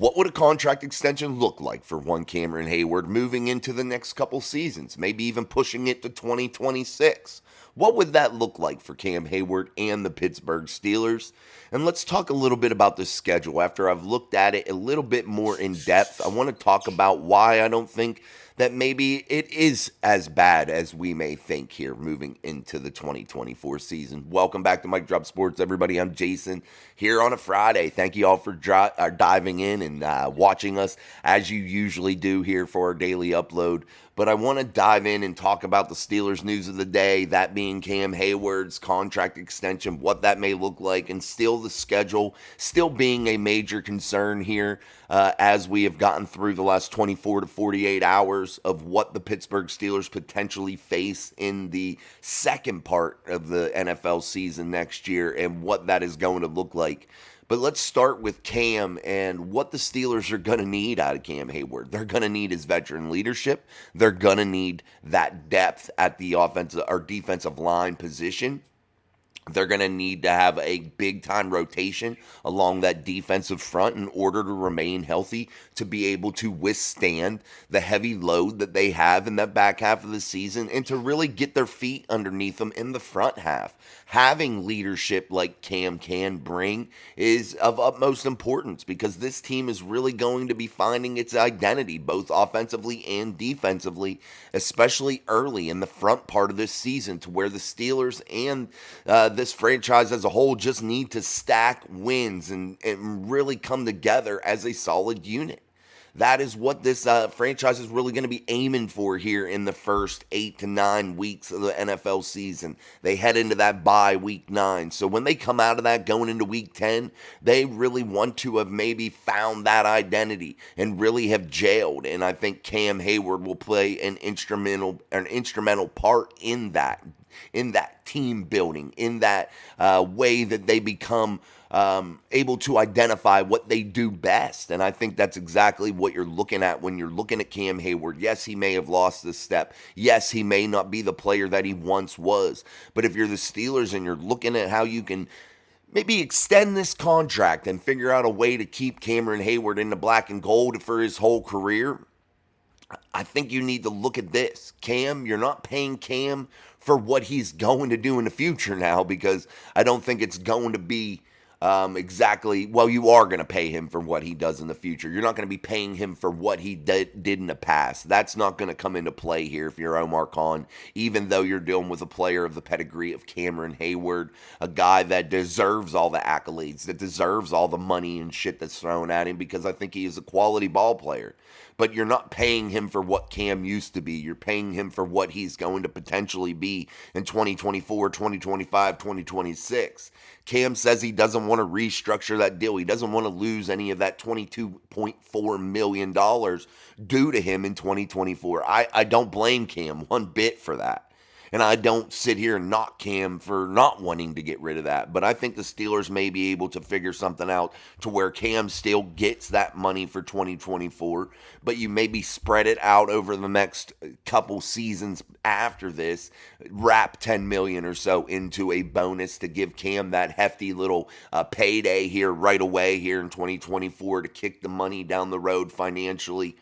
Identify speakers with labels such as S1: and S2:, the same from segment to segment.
S1: What would a contract extension look like for one Cameron Heyward moving into the next couple seasons, maybe even pushing it to 2026? What would that look like for Cam Heyward and the Pittsburgh Steelers? And let's talk a little bit about the schedule. After I've looked at it a little bit more in depth, I want to talk about why I don't think that maybe it is as bad as we may think here moving into the 2024 season. Welcome back to Mike Drop Sports, everybody. I'm Jason here on a Friday. Thank you all for diving in and watching us as you usually do here for our daily upload. But I want to dive in and talk about the Steelers news of the day, that being Cam Heyward's contract extension, what that may look like, and still the schedule still being a major concern here as we have gotten through the last 24 to 48 hours of what the Pittsburgh Steelers potentially face in the second part of the NFL season next year and what that is going to look like. But let's start with Cam and what the Steelers are going to need out of Cam Heyward. They're going to need his veteran leadership. They're going to need that depth at the offensive or defensive line position. They're going to need to have a big-time rotation along that defensive front in order to remain healthy, to be able to withstand the heavy load that they have in that back half of the season, and to really get their feet underneath them in the front half. Having leadership like Cam can bring is of utmost importance because this team is really going to be finding its identity, both offensively and defensively, especially early in the front part of this season, to where the Steelers and this franchise as a whole just need to stack wins and really come together as a solid unit. That is what this franchise is really going to be aiming for here in the first 8 to 9 weeks of the NFL season. They head into that bye week 9. So when they come out of that going into week 10, they really want to have maybe found that identity and really have jailed. And I think Cam Heyward will play an instrumental part in that team building, in that way that they become able to identify what they do best. And I think that's exactly what you're looking at when you're looking at Cam Heyward. Yes, he may have lost this step. Yes, he may not be the player that he once was. But if you're the Steelers and you're looking at how you can maybe extend this contract and figure out a way to keep Cameron Heyward in the black and gold for his whole career, I think you need to look at this. Cam, you're not paying Cam for what he's going to do in the future now, because I don't think it's going to be exactly, well, you are going to pay him for what he does in the future. You're not going to be paying him for what he did in the past. That's not going to come into play here if you're Omar Khan, even though you're dealing with a player of the pedigree of Cameron Heyward, a guy that deserves all the accolades, that deserves all the money and shit that's thrown at him, because I think he is a quality ball player. But you're not paying him for what Cam used to be. You're paying him for what he's going to potentially be in 2024, 2025, 2026. Cam says he doesn't want to restructure that deal. He doesn't want to lose any of that $22.4 million due to him in 2024. I don't blame Cam one bit for that. And I don't sit here and knock Cam for not wanting to get rid of that. But I think the Steelers may be able to figure something out to where Cam still gets that money for 2024. But you maybe spread it out over the next couple seasons after this. Wrap $10 million or so into a bonus to give Cam that hefty little payday here right away here in 2024 to kick the money down the road financially.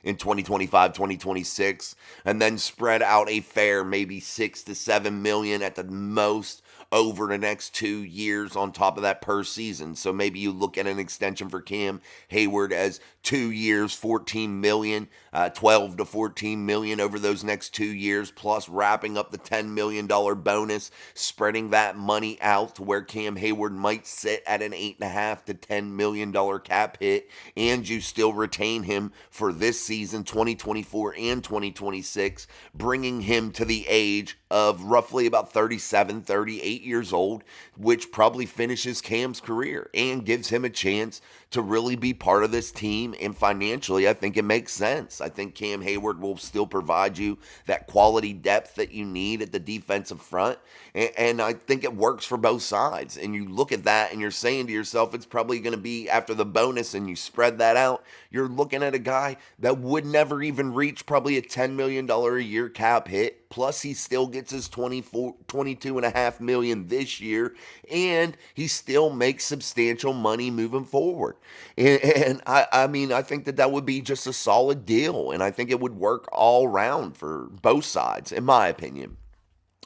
S1: In 2025, 2026, and then spread out a fair maybe 6 to 7 million at the most over the next 2 years on top of that per season. So maybe you look at an extension for Cam Heyward as 2 years, 14 million, 12 to 14 million over those next 2 years, plus wrapping up the $10 million bonus, spreading that money out to where Cam Heyward might sit at an $8.5 to $10 million cap hit, and you still retain him for this season, 2024 and 2026, bringing him to the age of roughly about 37, 38 years old, which probably finishes Cam's career and gives him a chance to really be part of this team. And financially, I think it makes sense. I think Cam Heyward will still provide you that quality depth that you need at the defensive front. And I think it works for both sides. And you look at that and you're saying to yourself, it's probably going to be after the bonus and you spread that out, you're looking at a guy that would never even reach probably a $10 million a year cap hit. Plus, he still gets his 22.5 million this year, and he still makes substantial money moving forward. And I mean, I think that would be just a solid deal, and I think it would work all around for both sides, in my opinion.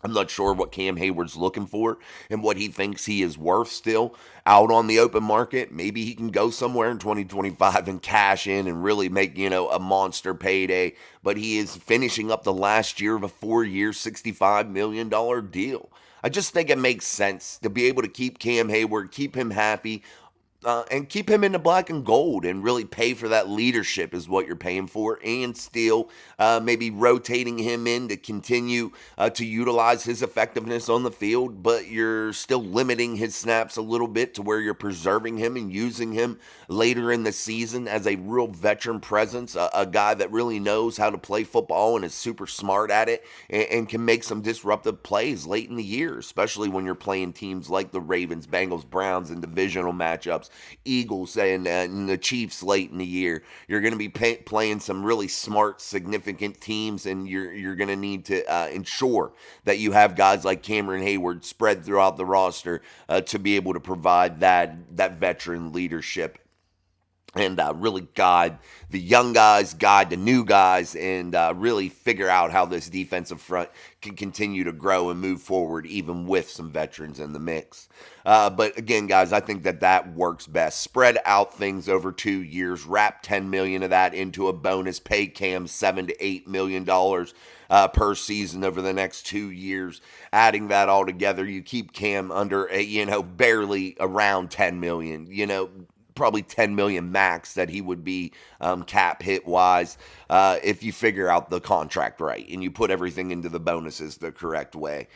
S1: I'm not sure what Cam Heyward's looking for and what he thinks he is worth still out on the open market. Maybe he can go somewhere in 2025 and cash in and really make, a monster payday. But he is finishing up the last year of a 4-year, $65 million deal. I just think it makes sense to be able to keep Cam Heyward, keep him happy, and keep him in the black and gold and really pay for that leadership is what you're paying for, and still maybe rotating him in to continue to utilize his effectiveness on the field, but you're still limiting his snaps a little bit to where you're preserving him and using him later in the season as a real veteran presence, a guy that really knows how to play football and is super smart at it, and can make some disruptive plays late in the year, especially when you're playing teams like the Ravens, Bengals, Browns in divisional matchups, Eagles and the Chiefs late in the year. You're going to be playing some really smart, significant teams, and you're going to need to ensure that you have guys like Cameron Heyward spread throughout the roster to be able to provide that veteran leadership and really guide the young guys, guide the new guys, and really figure out how this defensive front can continue to grow and move forward, even with some veterans in the mix. But again, guys, I think that works best. Spread out things over 2 years, wrap $10 million of that into a bonus, pay Cam $7 to $8 million per season over the next 2 years. Adding that all together, you keep Cam under barely around $10 million. Probably 10 million max that he would be cap hit wise if you figure out the contract right and you put everything into the bonuses the correct way.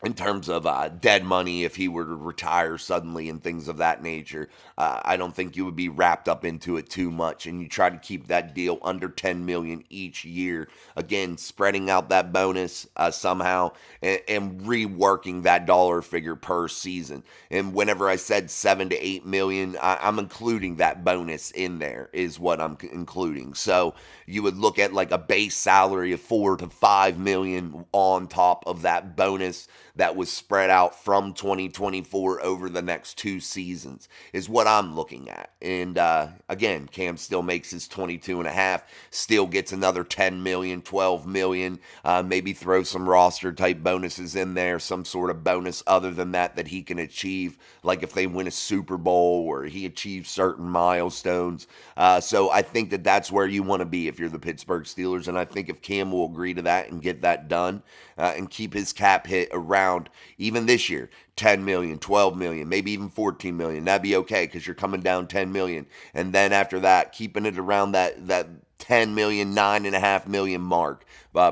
S1: In terms of dead money, if he were to retire suddenly and things of that nature, I don't think you would be wrapped up into it too much, and you try to keep that deal under $10 million each year. Again, spreading out that bonus somehow and reworking that dollar figure per season. And whenever I said $7 to $8 million, I'm including that bonus in there is what I'm including. So you would look at like a base salary of $4 to $5 million on top of that bonus that was spread out from 2024 over the next 2 seasons is what I'm looking at. And again, Cam still makes his 22.5, still gets another 10 million, 12 million, maybe throw some roster type bonuses in there, some sort of bonus other than that he can achieve, like if they win a Super Bowl or he achieves certain milestones. So I think that's where you want to be if you're the Pittsburgh Steelers, and I think if Cam will agree to that and get that done and keep his cap hit around, even this year, 10 million, 12 million, maybe even 14 million, that'd be okay because you're coming down 10 million. And then after that, keeping it around that 10 million, 9.5 million mark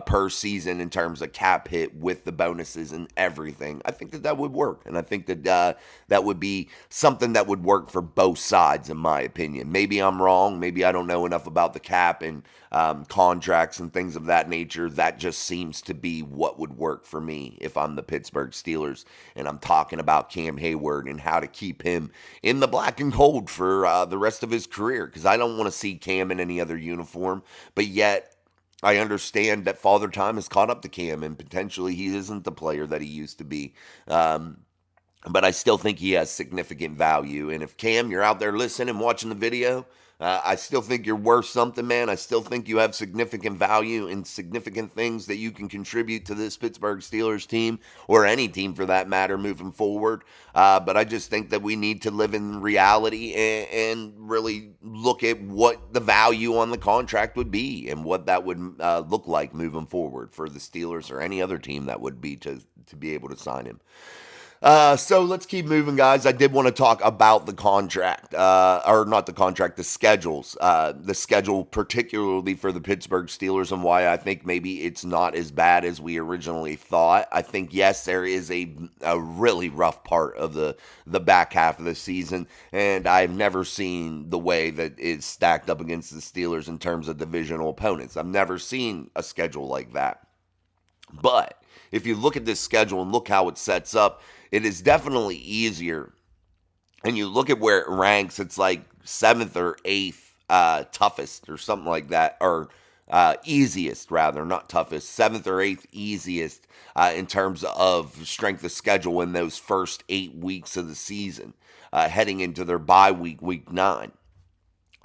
S1: per season in terms of cap hit with the bonuses and everything. I think that would work. And I think that would be something that would work for both sides, in my opinion. Maybe I'm wrong. Maybe I don't know enough about the cap and contracts and things of that nature. That just seems to be what would work for me if I'm the Pittsburgh Steelers and I'm talking about Cam Heyward and how to keep him in the black and gold for the rest of his career, because I don't want to see Cam in any other uniform. But yet, I understand that Father Time has caught up to Cam, and potentially he isn't the player that he used to be. But I still think he has significant value. And if Cam, you're out there listening and watching the video, I still think you're worth something, man. I still think you have significant value and significant things that you can contribute to this Pittsburgh Steelers team, or any team for that matter, moving forward. But I just think that we need to live in reality and really look at what the value on the contract would be and what that would look like moving forward for the Steelers or any other team that would be to be able to sign him. So let's keep moving, guys. I did want to talk about the contract, or not the contract, the schedules. The schedule particularly for the Pittsburgh Steelers, and why I think maybe it's not as bad as we originally thought. I think, yes, there is a really rough part of the back half of the season, and I've never seen the way that it's stacked up against the Steelers in terms of divisional opponents. I've never seen a schedule like that. But if you look at this schedule and look how it sets up, it is definitely easier and you look at where it ranks, it's like seventh or eighth toughest or something like that, or easiest rather, not toughest, seventh or eighth easiest in terms of strength of schedule in those first 8 weeks of the season, heading into their bye week, week 9.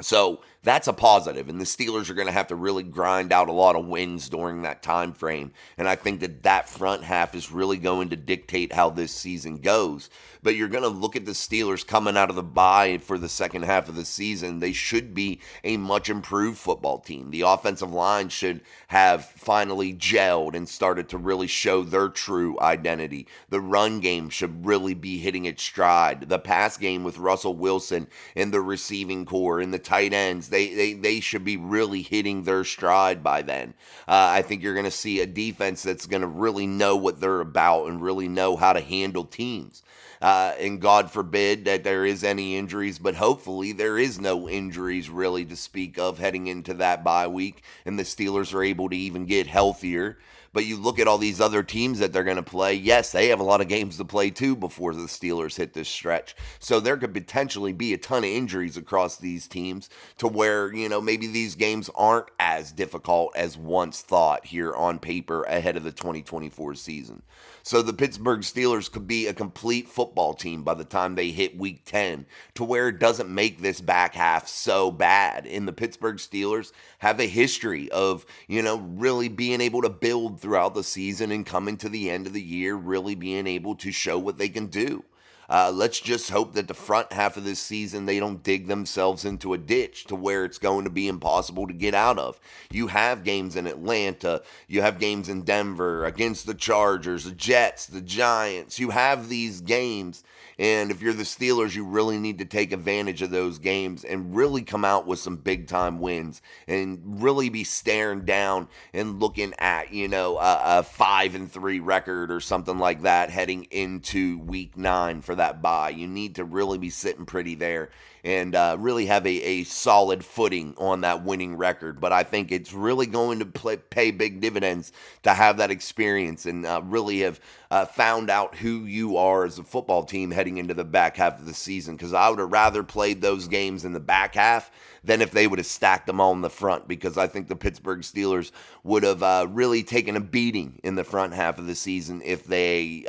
S1: So that's a positive, and the Steelers are going to have to really grind out a lot of wins during that time frame. And I think that front half is really going to dictate how this season goes. But you're going to look at the Steelers coming out of the bye for the second half of the season. They should be a much improved football team. The offensive line should have finally gelled and started to really show their true identity. The run game should really be hitting its stride. The pass game with Russell Wilson and the receiving core and the tight ends, they should be really hitting their stride by then. I think you're going to see a defense that's going to really know what they're about and really know how to handle teams. And God forbid that there is any injuries, but hopefully there is no injuries really to speak of heading into that bye week, and the Steelers are able to even get healthier. But you look at all these other teams that they're going to play. Yes, they have a lot of games to play too before the Steelers hit this stretch. So there could potentially be a ton of injuries across these teams to where, maybe these games aren't as difficult as once thought here on paper ahead of the 2024 season. So the Pittsburgh Steelers could be a complete football team by the time they hit week 10, to where it doesn't make this back half so bad. And the Pittsburgh Steelers have a history of, really being able to build throughout the season and coming to the end of the year, really being able to show what they can do. Let's just hope that the front half of this season, they don't dig themselves into a ditch to where it's going to be impossible to get out of. You have games in Atlanta. You have games in Denver against the Chargers, the Jets, the Giants. You have these games. And if you're the Steelers, you really need to take advantage of those games and really come out with some big time wins and really be staring down and looking at, a 5-3 record or something like that heading into week 9 for that bye. You need to really be sitting pretty there and really have a solid footing on that winning record. But I think it's really going to pay big dividends to have that experience and really have found out who you are as a football team heading into the back half of the season. Because I would have rather played those games in the back half than if they would have stacked them all in the front, because I think the Pittsburgh Steelers would have really taken a beating in the front half of the season if they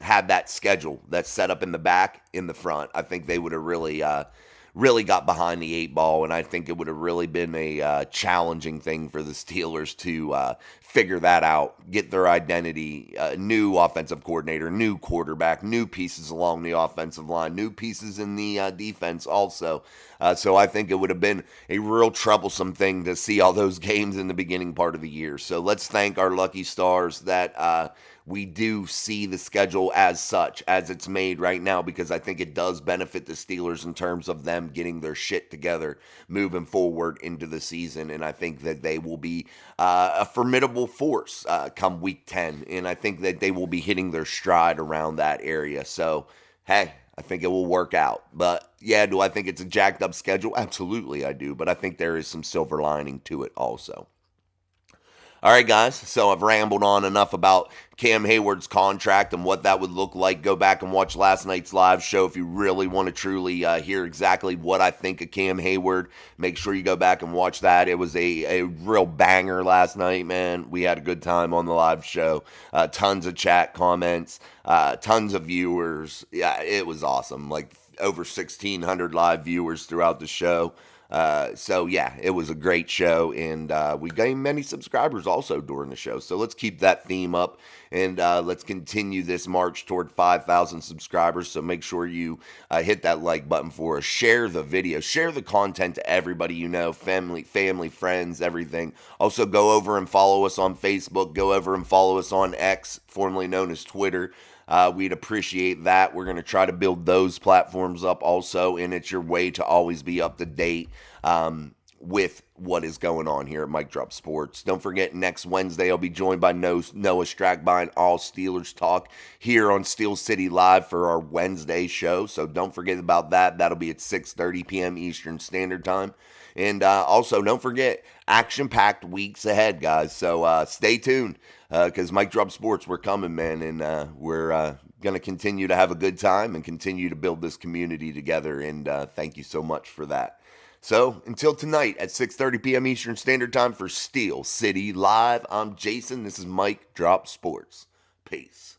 S1: had that schedule that's set up in the back, in the front. I think they would have really got behind the 8 ball, and I think it would have really been a challenging thing for the Steelers to figure that out, get their identity, new offensive coordinator, new quarterback, new pieces along the offensive line, new pieces in the defense also. So I think it would have been a real troublesome thing to see all those games in the beginning part of the year. So let's thank our lucky stars that we do see the schedule as such, as it's made right now, because I think it does benefit the Steelers in terms of them getting their shit together moving forward into the season. And I think that they will be a formidable force come week 10. And I think that they will be hitting their stride around that area. So, hey, I think it will work out. But yeah, do I think it's a jacked up schedule? Absolutely, I do. But I think there is some silver lining to it also. All right, guys, so I've rambled on enough about Cam Heyward's contract and what that would look like. Go back and watch last night's live show if you really want to truly hear exactly what I think of Cam Heyward. Make sure you go back and watch that. It was a real banger last night, man. We had a good time on the live show. Tons of chat comments, tons of viewers. Yeah, it was awesome. Like over 1,600 live viewers throughout the show. So yeah, it was a great show, and we gained many subscribers also during the show. So let's keep that theme up, and let's continue this march toward 5,000 subscribers. So make sure you hit that like button for us. Share the video, share the content to everybody you know, family, friends, everything. Also, go over and follow us on Facebook. Go over and follow us on X, formerly known as Twitter. We'd appreciate that. We're going to try to build those platforms up also, and it's your way to always be up to date with what is going on here at Mic Drop Sports. Don't forget, next Wednesday I'll be joined by Noah Strackbine, All Steelers Talk, here on Steel City Live for our Wednesday show. So don't forget about that. That'll be at 6:30 p.m. Eastern Standard Time. And also, don't forget, action-packed weeks ahead, guys. So stay tuned, because Mic Drop Sports, we're coming, man, and we're going going to continue to have a good time and continue to build this community together. And thank you so much for that. So until tonight at 6:30 p.m. Eastern Standard Time for Steel City Live, I'm Jason. This is Mike Drop Sports. Peace.